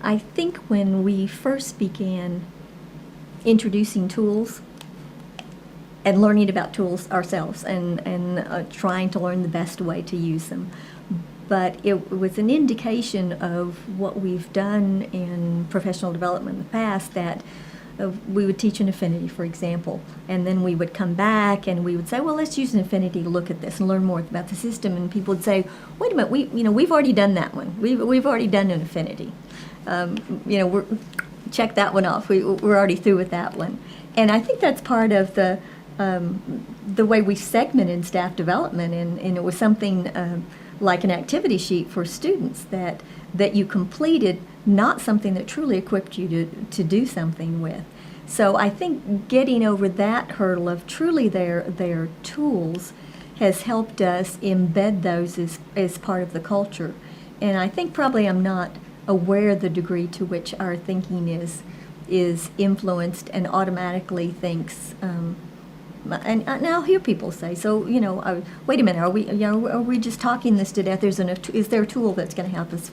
I think when we first began introducing tools and learning about tools ourselves and trying to learn the best way to use them, but it was an indication of what we've done in professional development in the past, that we would teach an affinity, for example, and then we would come back and we would say, well, let's use an affinity to look at this and learn more about the system. And people would say, wait a minute, we've already done that one. We've already done an affinity. Check that one off. We're already through with that one. And I think that's part of the way we segmented staff development, and it was something like an activity sheet for students that you completed, not something that truly equipped you to do something with. So I think getting over that hurdle of truly their tools has helped us embed those as part of the culture. And I think probably I'm not aware the degree to which our thinking is influenced and automatically thinks, and I'll hear people say, so, wait a minute, are we just talking this to death? Is there a tool that's going to help us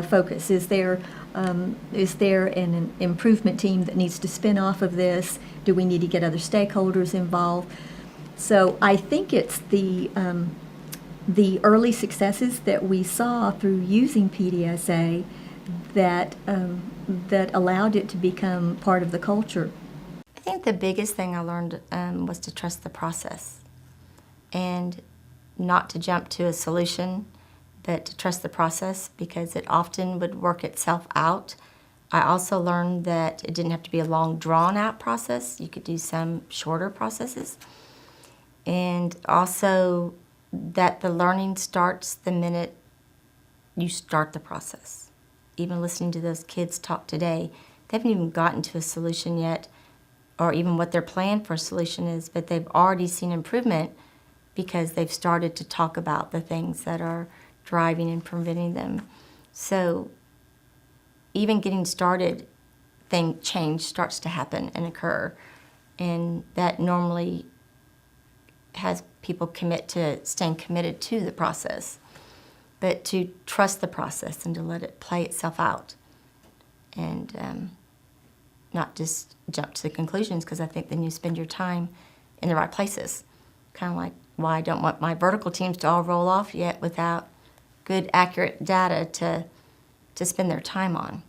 focus? Is there an improvement team that needs to spin off of this? Do we need to get other stakeholders involved? So I think it's the early successes that we saw through using PDSA that allowed it to become part of the culture. I think the biggest thing I learned was to trust the process and not to jump to a solution, but to trust the process, because it often would work itself out. I also learned that it didn't have to be a long, drawn-out process. You could do some shorter processes. And also that the learning starts the minute you start the process. Even listening to those kids talk today, they haven't even gotten to a solution yet, or even what their plan for a solution is, but they've already seen improvement because they've started to talk about the things that are driving and preventing them. So even getting started, change starts to happen and occur, and that normally has people commit to staying committed to the process, but to trust the process and to let it play itself out, and not just jump to the conclusions, because I think then you spend your time in the right places. Kind of like why I don't want my vertical teams to all roll off yet without good, accurate data to spend their time on.